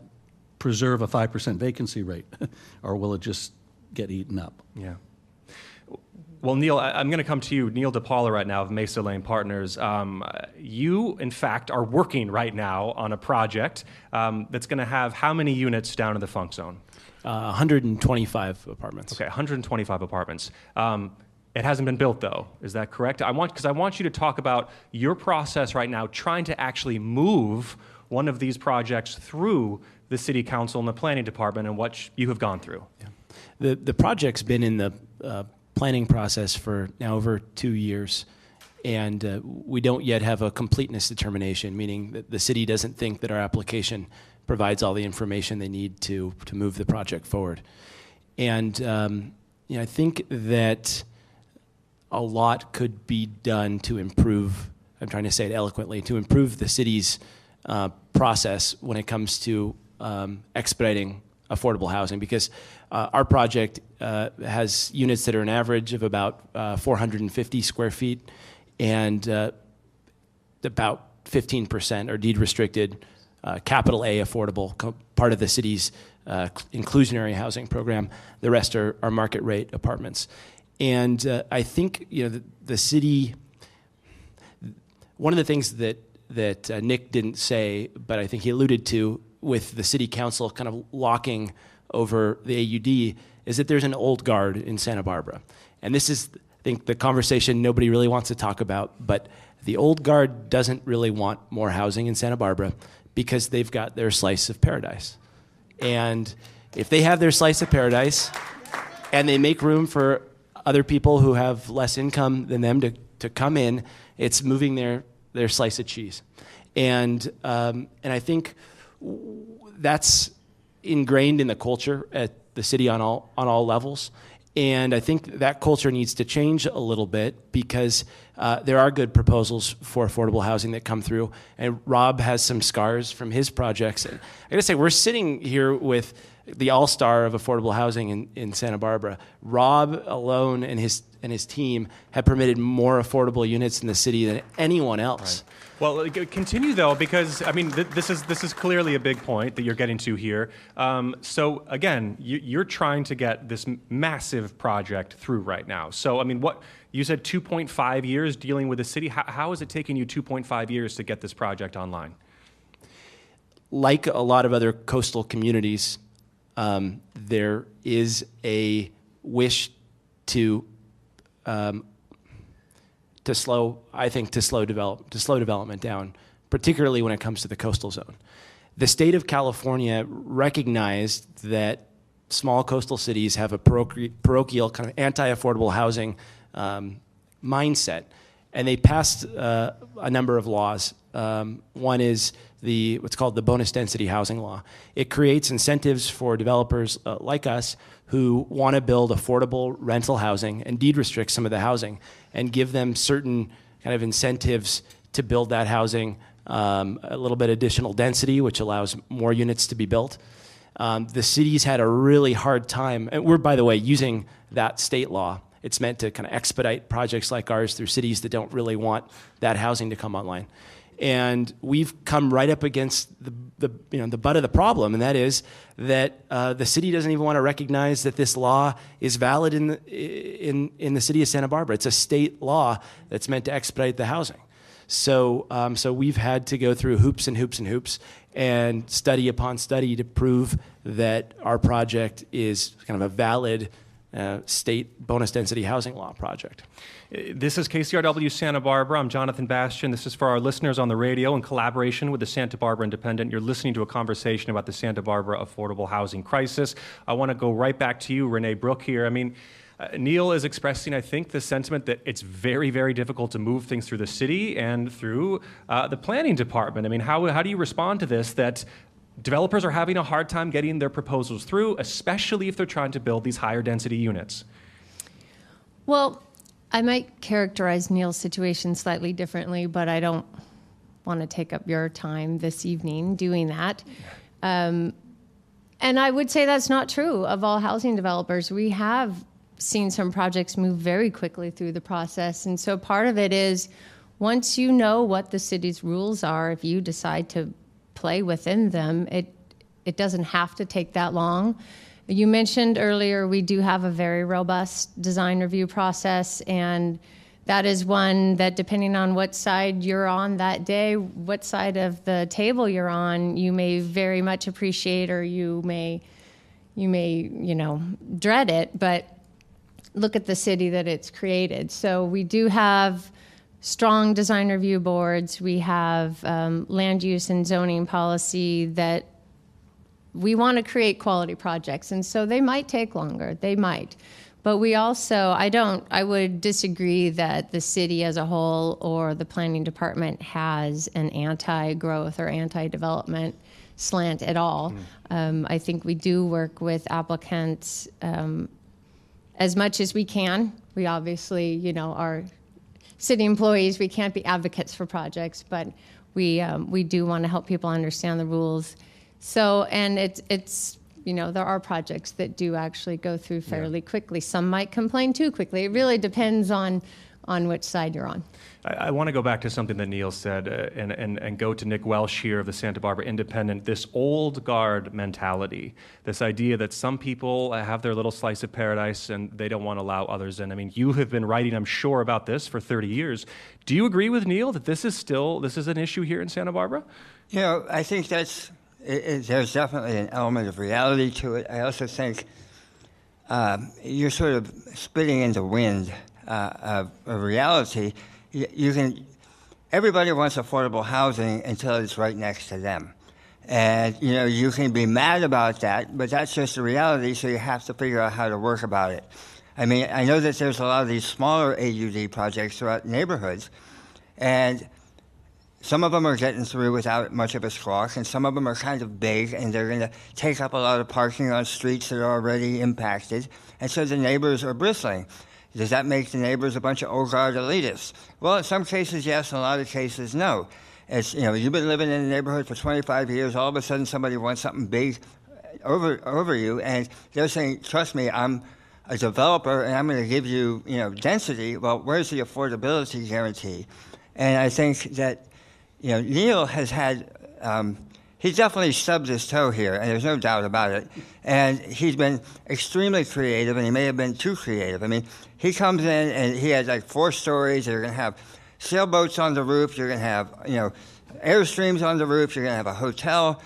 preserve a 5% vacancy rate, or will it just get eaten up? Yeah. Well, Neil, I'm going to come to you. Neil Dipaola right now of Mesa Lane Partners. You, in fact, are working right now on a project that's going to have how many units down in the funk zone? 125 apartments. Okay, 125 apartments. It hasn't been built, though. Is that correct? Because I want you to talk about your process right now, trying to actually move one of these projects through the City Council and the Planning Department, and what you have gone through. Yeah. The project's been in the planning process for now over 2 years, and we don't yet have a completeness determination, meaning that the city doesn't think that our application provides all the information they need to move the project forward. And I think that a lot could be done to improve, I'm trying to say it eloquently, to improve the city's process when it comes to expediting affordable housing, because our project has units that are an average of about 450 square feet, and about 15% are deed restricted, capital A affordable, part of the city's inclusionary housing program. The rest are market rate apartments. And I think the city, one of the things that Nick didn't say, but I think he alluded to, with the city council kind of locking over the AUD, is that there's an old guard in Santa Barbara. And this is, I think, the conversation nobody really wants to talk about, but the old guard doesn't really want more housing in Santa Barbara because they've got their slice of paradise. And if they have their slice of paradise and they make room for other people who have less income than them to come in, it's moving their slice of cheese. And I think that's ingrained in the culture at the city on all levels. And I think that culture needs to change a little bit because there are good proposals for affordable housing that come through. And Rob has some scars from his projects. And I gotta say, we're sitting here with the all-star of affordable housing in Santa Barbara. Rob alone and his team have permitted more affordable units in the city than anyone else. Right. Well, continue though, because I mean, this is clearly a big point that you're getting to here. So again, you're trying to get this massive project through right now. So I mean, what you said 2.5 years dealing with the city. How is it taking you 2.5 years to get this project online? Like a lot of other coastal communities, there is a wish to slow development down, particularly when it comes to the coastal zone. The state of California recognized that small coastal cities have a parochial kind of anti-affordable housing mindset, and they passed a number of laws. One is what's called the bonus density housing law. It creates incentives for developers like us who want to build affordable rental housing and deed restrict some of the housing and give them certain kind of incentives to build that housing, a little bit additional density, which allows more units to be built. The city's had a really hard time, and we're, by the way, using that state law. It's meant to kind of expedite projects like ours through cities that don't really want that housing to come online. And we've come right up against the butt of the problem, and that is that the city doesn't even want to recognize that this law is valid in the city of Santa Barbara. It's a state law that's meant to expedite the housing. So we've had to go through hoops and hoops and hoops and study upon study to prove that our project is kind of a valid state bonus density housing law project. This is KCRW Santa Barbara. I'm Jonathan Bastian. This is for our listeners on the radio in collaboration with the Santa Barbara Independent. You're listening to a conversation about the Santa Barbara affordable housing crisis. I want to go right back to you, Renee, Brooke here. I mean, Neil is expressing, I think, the sentiment that it's very, very difficult to move things through the city and through the planning department. I mean, how do you respond to this, that developers are having a hard time getting their proposals through, especially if they're trying to build these higher density units? Well, I might characterize Neil's situation slightly differently, but I don't want to take up your time this evening doing that. And I would say that's not true of all housing developers. We have seen some projects move very quickly through the process. And so part of it is once you know what the city's rules are, if you decide to play within them, it doesn't have to take that long. You mentioned earlier we do have a very robust design review process, and that is one that, depending on what side you're on that day, what side of the table you're on, you may very much appreciate, or you may dread it, but look at the city that it's created. So we do have strong design review boards. We have land use and zoning policy that we want to create quality projects, and so they might take longer. They might. But we also, I would disagree that the city as a whole or the planning department has an anti-growth or anti-development slant at all. I think we do work with applicants as much as we can. We obviously, are city employees. We can't be advocates for projects, but we do want to help people understand the rules. So, and it's there are projects that do actually go through fairly quickly. Some might complain too quickly. It really depends on which side you're on. I want to go back to something that Neil said and go to Nick Welsh here of the Santa Barbara Independent, this old guard mentality, this idea that some people have their little slice of paradise and they don't want to allow others in. I mean, you have been writing, I'm sure, about this for 30 years. Do you agree with Neil that this is an issue here in Santa Barbara? I think there's definitely an element of reality to it. I also think you're sort of spitting in the wind of reality. Everybody wants affordable housing until it's right next to them. And, you can be mad about that, but that's just the reality, so you have to figure out how to work about it. I mean, I know that there's a lot of these smaller AUD projects throughout neighborhoods, and Some of them are getting through without much of a squawk, and some of them are kind of big, and they're going to take up a lot of parking on streets that are already impacted, and so the neighbors are bristling. Does that make the neighbors a bunch of old guard elitists? Well, in some cases, yes. In a lot of cases, no. It's, you've been living in a neighborhood for 25 years. All of a sudden, somebody wants something big over you, and they're saying, "Trust me, I'm a developer, and I'm going to give you, density." Well, where's the affordability guarantee? And I think that, Neil has had. He's definitely stubbed his toe here, and there's no doubt about it. And he's been extremely creative, and he may have been too creative. I mean, he comes in, and he has like 4 stories. You're going to have sailboats on the roof. You're going to have, Airstreams on the roof. You're going to have a hotel.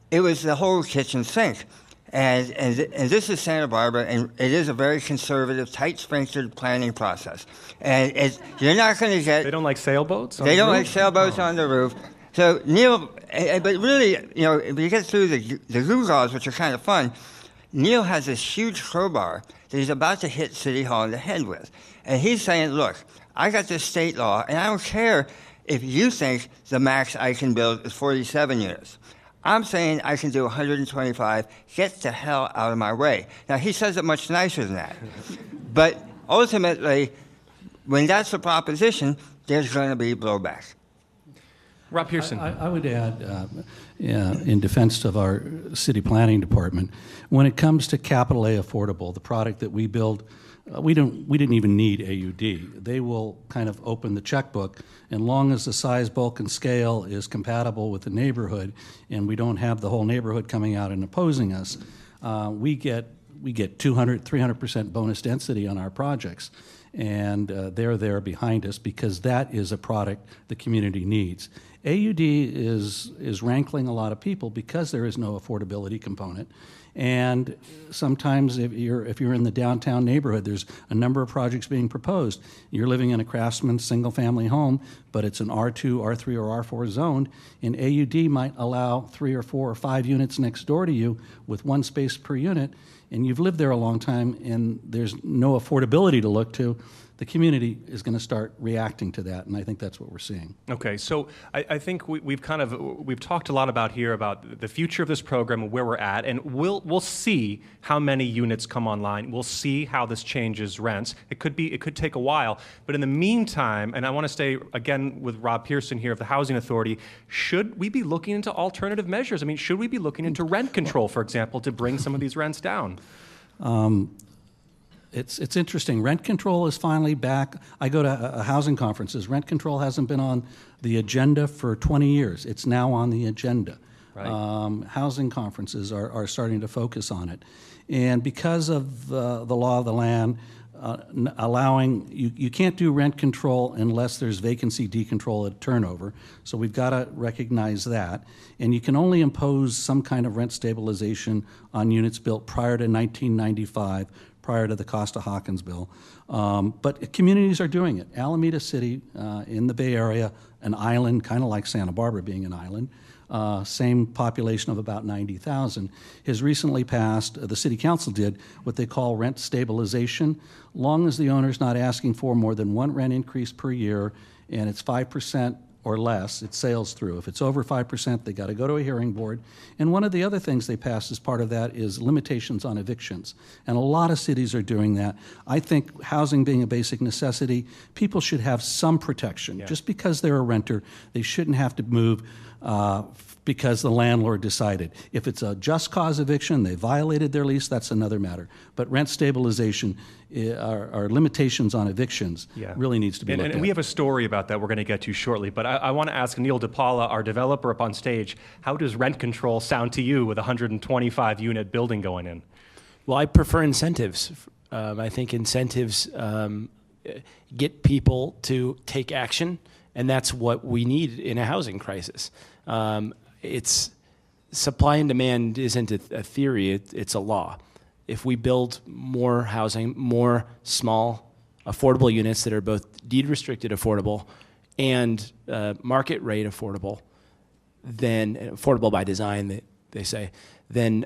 It was the whole kitchen sink. And this is Santa Barbara, and it is a very conservative, tight-sphinctered planning process. And you're not going to get... They don't like sailboats? They don't like sailboats on the roof. So Neil, but really, if you get through the gewgaws, which are kind of fun, Neil has this huge crowbar that he's about to hit City Hall in the head with. And he's saying, look, I got this state law, and I don't care if you think the max I can build is 47 units. I'm saying I can do 125. Get the hell out of my way. Now, he says it much nicer than that. But ultimately, when that's the proposition, there's going to be blowback. Rob Pearson. I would add, in defense of our city planning department, when it comes to Capital A Affordable, the product that we build, we didn't even need AUD. They will kind of open the checkbook, and long as the size, bulk, and scale is compatible with the neighborhood, and we don't have the whole neighborhood coming out and opposing us, we get 200, 300% bonus density on our projects. And they're there behind us because that is a product the community needs. AUD is rankling a lot of people because there is no affordability component. And sometimes if you're in the downtown neighborhood, there's a number of projects being proposed. You're living in a Craftsman single-family home, but it's an R2, R3, or R4 zoned, and AUD might allow 3 or 4 or 5 units next door to you with 1 space per unit, and you've lived there a long time, and there's no affordability to look to. The community is going to start reacting to that, and I think that's what we're seeing. Okay, so I think we've talked a lot about here about the future of this program and where we're at, and we'll see how many units come online. We'll see how this changes rents. It could take a while, but in the meantime, and I want to stay again with Rob Pearson here of the Housing Authority, should we be looking into alternative measures? I mean, should we be looking into rent control, for example, to bring some of these rents down? It's interesting. Rent control is finally back. I go to housing conferences. Rent control hasn't been on the agenda for 20 years. It's now on the agenda. Right. Housing conferences are starting to focus on it. And because of the law of the land allowing, you can't do rent control unless there's vacancy decontrol at turnover. So we've got to recognize that. And you can only impose some kind of rent stabilization on units built prior to 1995, prior to the Costa-Hawkins bill. But communities are doing it. Alameda City in the Bay Area, an island, kind of like Santa Barbara being an island, same population of about 90,000, has recently passed, the city council did, what they call rent stabilization, long as the owner's not asking for more than 1 rent increase per year, and it's 5% or less, it sails through. If it's over 5%, they got to go to a hearing board. And one of the other things they passed as part of that is limitations on evictions. And a lot of cities are doing that. I think housing being a basic necessity, people should have some protection. Yeah. Just because they're a renter, they shouldn't have to move because the landlord decided. If it's a just cause eviction, they violated their lease, that's another matter. But rent stabilization, our limitations on evictions really needs to be looked at. And we have a story about that we're going to get to shortly, but I want to ask Neil Dipaola, our developer up on stage, how does rent control sound to you with a 125-unit building going in? Well, I prefer incentives. I think incentives get people to take action, and that's what we need in a housing crisis. It's supply and demand isn't a theory, it's a law. If we build more housing, more small, affordable units that are both deed restricted affordable and market rate affordable, then affordable by design, they say, then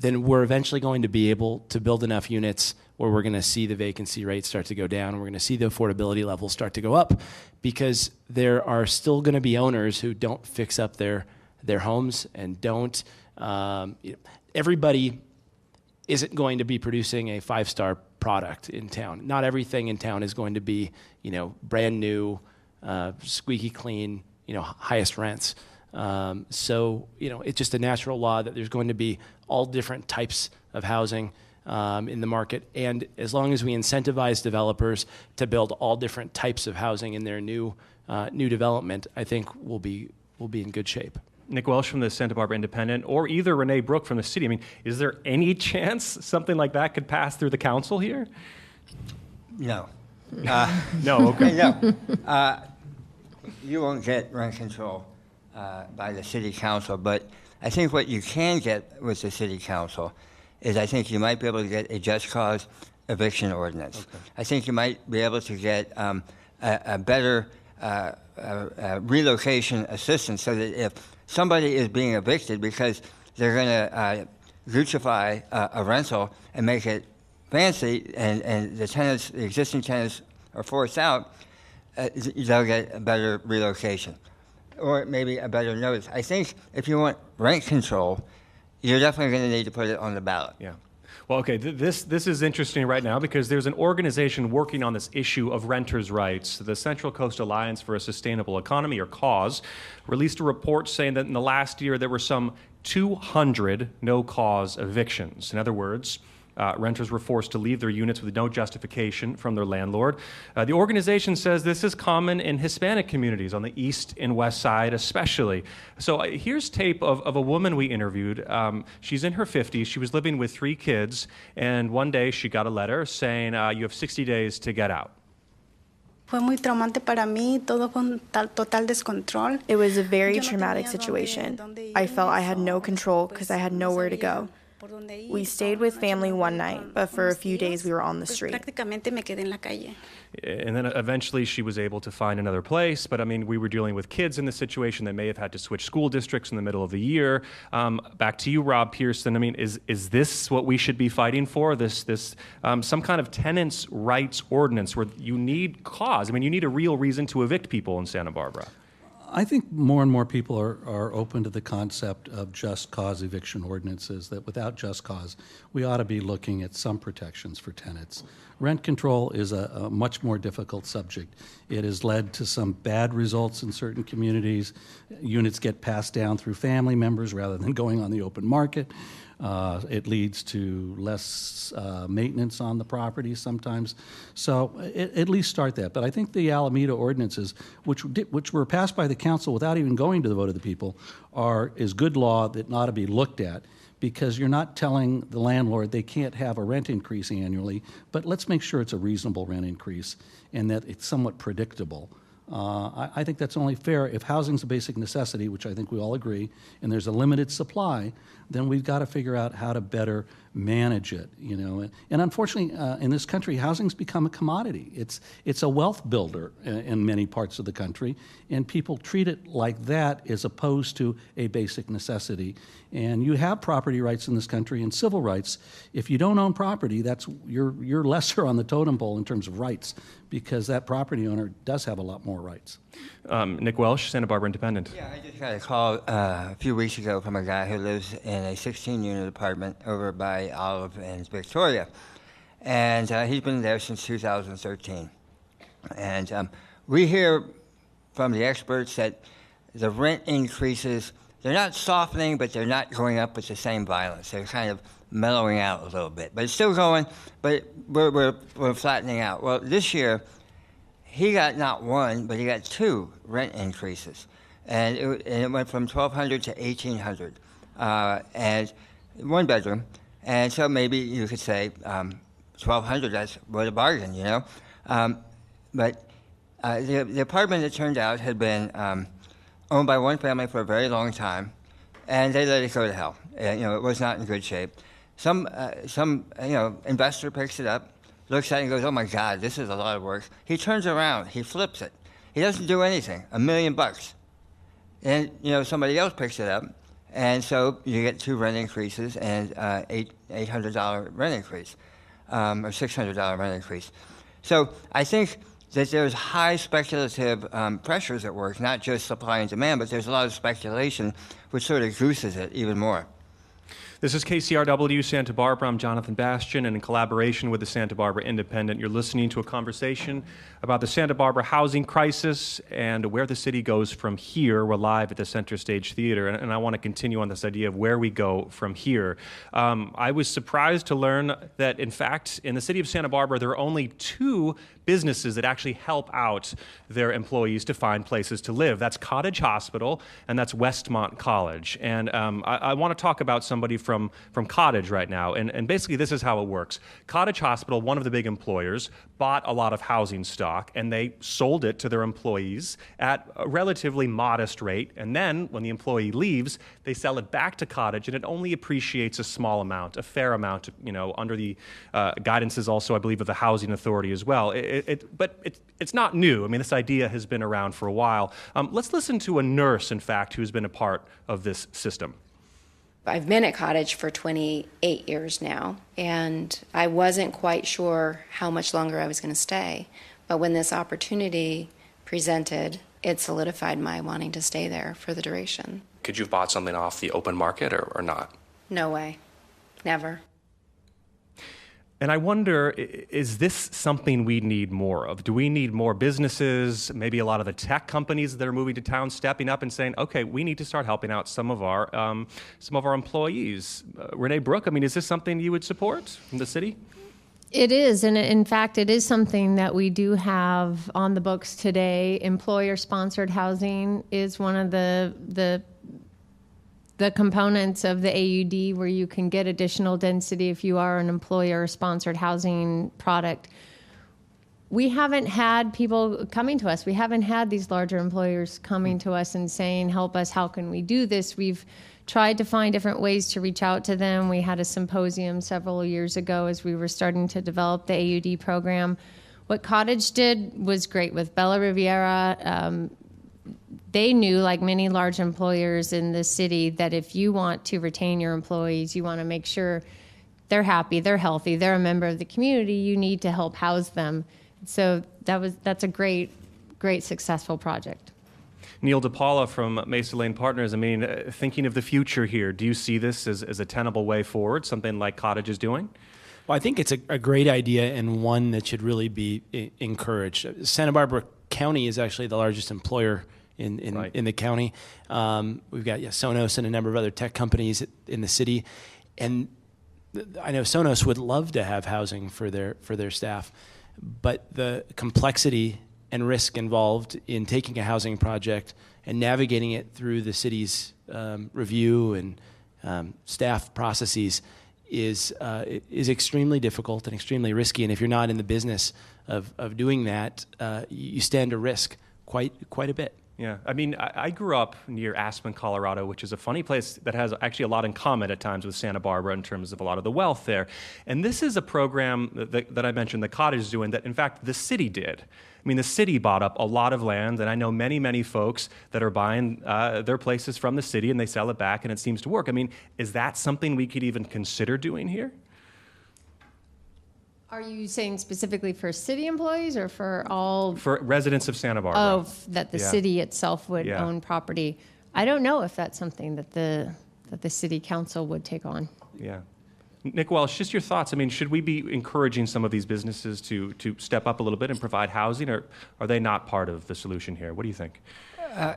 then we're eventually going to be able to build enough units where we're going to see the vacancy rate start to go down. We're going to see the affordability levels start to go up, because there are still going to be owners who don't fix up their homes and don't. Everybody isn't going to be producing a 5-star product in town. Not everything in town is going to be, brand new, squeaky clean, highest rents. So, it's just a natural law that there's going to be all different types of housing in the market. And as long as we incentivize developers to build all different types of housing in their new development, I think we'll be in good shape. Nick Welsh from the Santa Barbara Independent, or either Renee, Brooke from the city. I mean, is there any chance something like that could pass through the council here? No. No, okay. No. You won't get rent control by the city council, but I think what you can get with the city council is I think you might be able to get a just cause eviction ordinance. Okay. I think you might be able to get a better relocation assistance, so that if somebody is being evicted because they're going to Gucci-fy a rental and make it fancy, and the existing tenants are forced out, they'll get a better relocation, or maybe a better notice. I think if you want rent control, you're definitely going to need to put it on the ballot. Yeah. Well, okay, this is interesting right now, because there's an organization working on this issue of renters' rights. The Central Coast Alliance for a Sustainable Economy, or CAUSE, released a report saying that in the last year there were some 200 no-cause evictions. In other words, renters were forced to leave their units with no justification from their landlord. The organization says this is common in Hispanic communities on the east and west side especially. So here's tape of a woman we interviewed. She's in her 50s. She was living with 3 kids, and one day she got a letter saying, you have 60 days to get out. Fue muy traumante para mí, todo con total descontrol. It was a very traumatic situation. I felt I had no control because I had nowhere to go. We stayed with family one night, but for a few days we were on the street. Prácticamente me quedé en la calle. And then eventually she was able to find another place. But I mean, we were dealing with kids in this situation that may have had to switch school districts in the middle of the year. Back to you, Rob Pearson. I mean, is this what we should be fighting for? This some kind of tenants' rights ordinance where you need cause? I mean, you need a real reason to evict people in Santa Barbara. I think more and more people are open to the concept of just cause eviction ordinances, that without just cause, we ought to be looking at some protections for tenants. Rent control is a much more difficult subject. It has led to some bad results in certain communities. Units get passed down through family members rather than going on the open market. It leads to less maintenance on the property sometimes. So at least start that. But I think the Alameda ordinances, which were passed by the council without even going to the vote of the people, is good law that ought to be looked at, because you're not telling the landlord they can't have a rent increase annually, but let's make sure it's a reasonable rent increase and that it's somewhat predictable. I think that's only fair. If housing's a basic necessity, which I think we all agree, and there's a limited supply, then we've got to figure out how to better manage it, And unfortunately, in this country, housing's become a commodity. It's a wealth builder in many parts of the country, and people treat it like that as opposed to a basic necessity. And you have property rights in this country and civil rights. If you don't own property, you're lesser on the totem pole in terms of rights, because that property owner does have a lot more rights. Nick Welsh, Santa Barbara Independent. Yeah, I just got a call a few weeks ago from a guy who lives in a 16-unit apartment over by Olive and Victoria. And he's been there since 2013. And we hear from the experts that the rent increases, they're not softening, but they're not going up with the same violence. They're kind of mellowing out a little bit. But it's still going, but we're flattening out. Well, this year, he got not one, but he got 2 rent increases. And it went from $1,200 to $1,800, and 1 bedroom. And so maybe you could say $1,200, that's what a bargain, But the apartment, it turned out, had been owned by one family for a very long time, and they let it go to hell. It was not in good shape. Some investor picks it up, looks at it and goes, "Oh my God, this is a lot of work." He turns around, he flips it. He doesn't do anything. $1 million. And somebody else picks it up And so you get 2 rent increases and $800 rent increase, or $600 rent increase. So I think that there's high speculative pressures at work, not just supply and demand, but there's a lot of speculation, which sort of gooses it even more. This is KCRW Santa Barbara. I'm Jonathan Bastian, and in collaboration with the Santa Barbara Independent, you're listening to a conversation about the Santa Barbara housing crisis and where the city goes from here. We're live at the Center Stage Theater, and I want to continue on this idea of where we go from here. I was surprised to learn that, in fact, in the city of Santa Barbara, there are only 2 businesses that actually help out their employees to find places to live. That's Cottage Hospital and that's Westmont College. And I want to talk about somebody from Cottage right now. And basically this is how it works. Cottage Hospital, one of the big employers, bought a lot of housing stock and they sold it to their employees at a relatively modest rate. And then when the employee leaves, they sell it back to Cottage and it only appreciates a small amount, a fair amount, under the guidances also, I believe, of the Housing Authority as well. But it's not new. I mean, this idea has been around for a while. Let's listen to a nurse, in fact, who's been a part of this system. I've been at Cottage for 28 years now, and I wasn't quite sure how much longer I was going to stay. But when this opportunity presented, it solidified my wanting to stay there for the duration. Could you have bought something off the open market or not? No way. Never. And I wonder, is this something we need more of? Do we need more businesses, maybe a lot of the tech companies that are moving to town stepping up and saying, okay, we need to start helping out some of our employees? Renee, Brooke, I mean, is this something you would support in the city? It is, and in fact, it is something that we do have on the books today. Employer-sponsored housing is one of the components of the AUD where you can get additional density if you are an employer-sponsored housing product. We haven't had people coming to us. We haven't had these larger employers coming to us and saying, help us, how can we do this? We've tried to find different ways to reach out to them. We had a symposium several years ago as we were starting to develop the AUD program. What Cottage did was great with Bella Riviera. They knew, like many large employers in the city, that if you want to retain your employees, you want to make sure they're happy, they're healthy, they're a member of the community, you need to help house them. So that's a great successful project. Neil Dipaola from Mesa Lane Partners, I mean, thinking of the future here, do you see this as a tenable way forward, something like Cottage is doing? Well, I think it's a great idea and one that should really be encouraged. Santa Barbara County is actually the largest employer in the county. We've got Sonos and a number of other tech companies in the city. And I know Sonos would love to have housing for their staff, but the complexity and risk involved in taking a housing project and navigating it through the city's review and staff processes is extremely difficult and extremely risky. And if you're not in the business of doing that, you stand to risk quite a bit. Yeah, I mean, I grew up near Aspen, Colorado, which is a funny place that has actually a lot in common at times with Santa Barbara in terms of a lot of the wealth there. And this is a program that I mentioned the Cottage is doing that, in fact, the city did. I mean, the city bought up a lot of land, and I know many, many folks that are buying their places from the city, and they sell it back, and it seems to work. I mean, is that something we could even consider doing here? Are you saying specifically for city employees or for all? For residents of Santa Barbara. Oh, that the city itself would own property. I don't know if that's something that the city council would take on. Yeah. Nick Welsh, just your thoughts. I mean, should we be encouraging some of these businesses to step up a little bit and provide housing, or are they not part of the solution here? What do you think?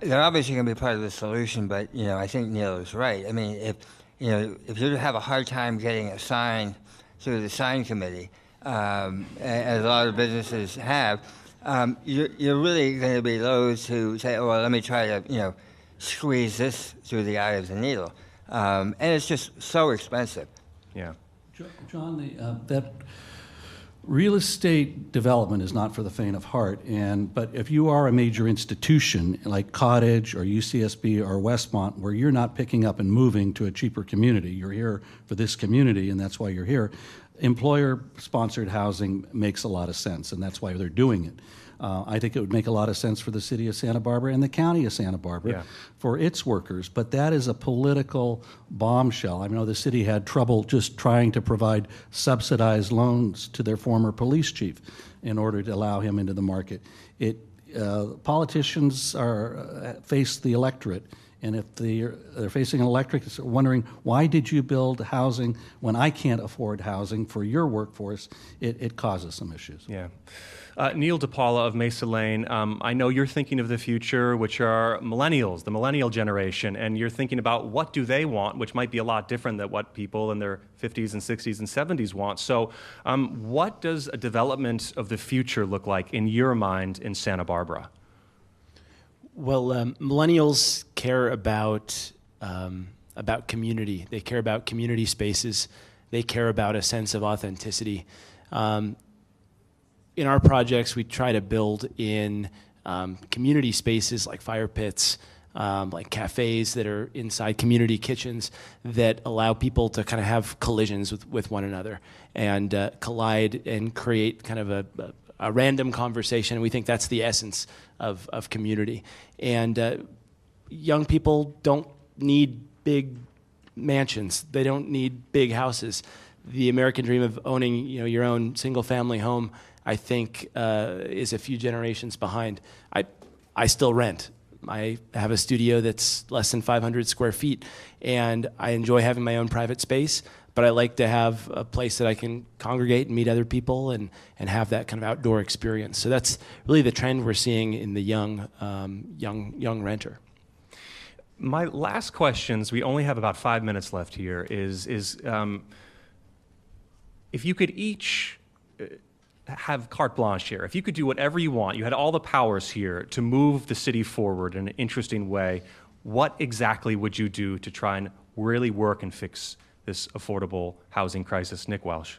They're obviously going to be part of the solution, but I think Neil is right. I mean, if you have a hard time getting a sign through the sign committee, as a lot of businesses have, you're really going to be loath to say, oh, well, let me try to, squeeze this through the eye of the needle. And it's just so expensive. Yeah. John, that real estate development is not for the faint of heart. But if you are a major institution like Cottage or UCSB or Westmont, where you're not picking up and moving to a cheaper community, you're here for this community, and that's why you're here. Employer-sponsored housing makes a lot of sense, and that's why they're doing it. I think it would make a lot of sense for the city of Santa Barbara and the county of Santa Barbara for its workers. But that is a political bombshell. I know the city had trouble just trying to provide subsidized loans to their former police chief in order to allow him into the market. Politicians face the electorate, and if they're facing an electorate that's wondering, why did you build housing when I can't afford housing for your workforce, it causes some issues. Yeah. Neil Dipaola of Mesa Lane, I know you're thinking of the future, which are millennials, the millennial generation, and you're thinking about what do they want, which might be a lot different than what people in their 50s and 60s and 70s want. So what does a development of the future look like in your mind in Santa Barbara? Well, millennials care about community. They care about community spaces. They care about a sense of authenticity. In our projects, we try to build in community spaces like fire pits, like cafes that are inside community kitchens that allow people to kind of have collisions with one another and collide and create kind of a random conversation. We think that's the essence of community. And young people don't need big mansions. They don't need big houses. The American dream of owning, your own single-family home, I think, is a few generations behind. I still rent. I have a studio that's less than 500 square feet, and I enjoy having my own private space, but I like to have a place that I can congregate and meet other people and have that kind of outdoor experience. So that's really the trend we're seeing in the young renter. My last questions, we only have about 5 minutes left here, is if you could each have carte blanche here, if you could do whatever you want, you had all the powers here to move the city forward in an interesting way, what exactly would you do to try and really work and fix this affordable housing crisis? Nick Welsh.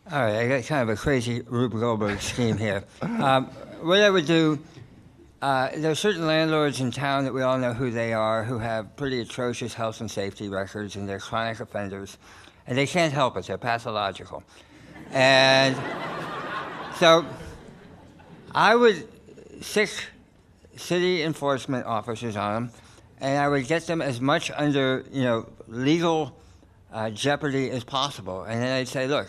All right, I got kind of a crazy Rube Goldberg scheme here. What I would do, there are certain landlords in town that we all know who they are, who have pretty atrocious health and safety records, and they're chronic offenders, and they can't help it, they're pathological. And so I would stick city enforcement officers on them, and I would get them as much under legal jeopardy as possible. And then I'd say, look,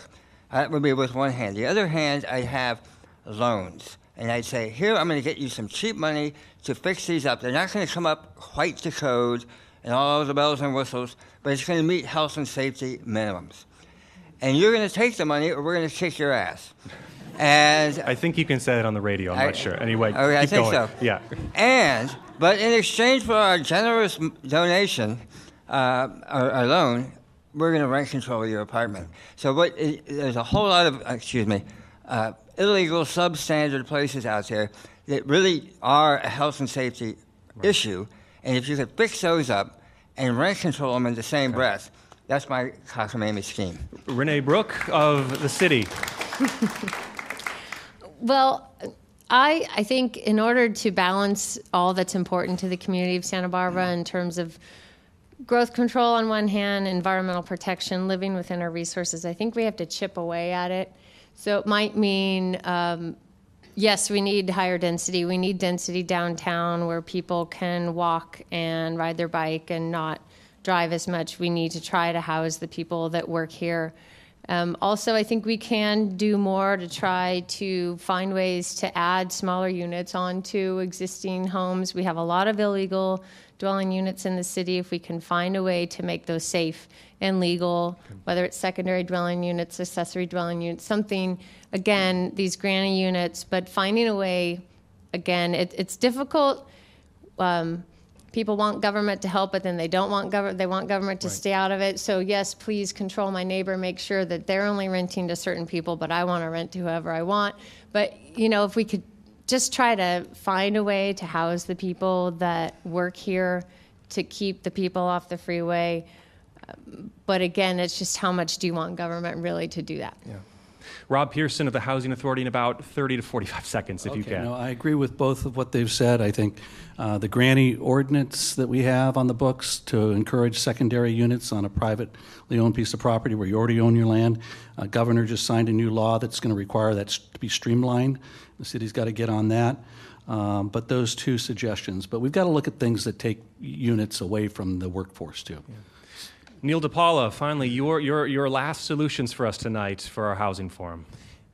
that would be with one hand. The other hand, I'd have loans. And I'd say, here, I'm going to get you some cheap money to fix these up. They're not going to come up quite to code and all the bells and whistles, but it's going to meet health and safety minimums. And you're going to take the money, or we're going to kick your ass. And I think you can say it on the radio. I'm not sure. Anyway, okay, I think going. So. Yeah. But in exchange for our generous donation, our loan, we're going to rent control of your apartment. So there's a whole lot of, illegal, substandard places out there that really are a health and safety issue. And if you could fix those up and rent control them in the same breath, that's my cockamamie scheme. Renee, Brooke of the city. Well, I think in order to balance all that's important to the community of Santa Barbara in terms of growth control on one hand, environmental protection, living within our resources, I think we have to chip away at it. So it might mean, yes, we need higher density. We need density downtown where people can walk and ride their bike and not drive as much. We need to try to house the people that work here. Also, I think we can do more to try to find ways to add smaller units onto existing homes. We have a lot of illegal dwelling units in the city. If we can find a way to make those safe and legal, whether it's secondary dwelling units, accessory dwelling units, something, again, these granny units, but finding a way, again, it's difficult. People want government to help, but then they don't want government. They want government to stay out of it. So yes, please control my neighbor. Make sure that they're only renting to certain people, but I want to rent to whoever I want. But if we could just try to find a way to house the people that work here, to keep the people off the freeway. But again, it's just how much do you want government really to do that? Yeah. Rob Pearson of the Housing Authority in about 30 to 45 seconds, if you can. No, I agree with both of what they've said. I think the granny ordinance that we have on the books to encourage secondary units on a privately owned piece of property where you already own your land, governor just signed a new law that's going to require that to be streamlined. The city's got to get on that. But those two suggestions. But we've got to look at things that take units away from the workforce, too. Yeah. Neil Dipaola, finally, your last solutions for us tonight for our housing forum.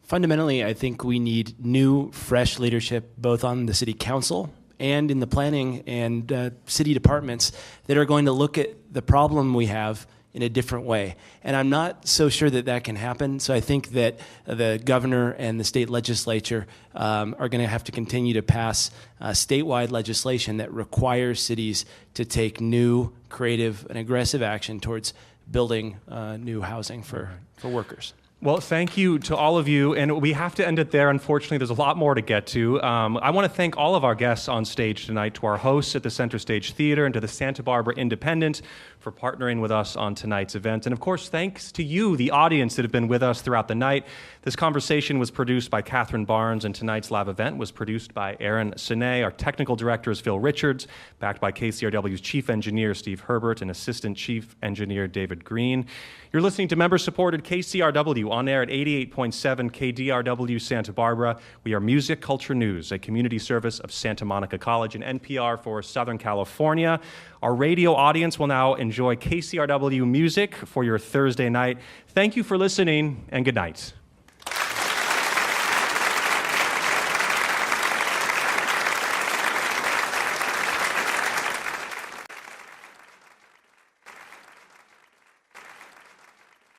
Fundamentally, I think we need new, fresh leadership, both on the city council and in the planning and city departments that are going to look at the problem we have in a different way. And I'm not so sure that that can happen. So I think that the governor and the state legislature are going to have to continue to pass statewide legislation that requires cities to take new, creative, and aggressive action towards building new housing for workers. Well, thank you to all of you, and we have to end it there. Unfortunately, there's a lot more to get to. I want to thank all of our guests on stage tonight, to our hosts at the Center Stage Theater and to the Santa Barbara Independent for partnering with us on tonight's event. And of course, thanks to you, the audience that have been with us throughout the night. This conversation was produced by Kathryn Barnes, and tonight's live event was produced by Aaron Sine. Our technical director is Phil Richards, backed by KCRW's chief engineer, Steve Herbert, and assistant chief engineer, David Green. You're listening to member-supported KCRW on air at 88.7 KDRW Santa Barbara. We are Music Culture News, a community service of Santa Monica College and NPR for Southern California. Our radio audience will now enjoy KCRW music for your Thursday night. Thank you for listening, and good night.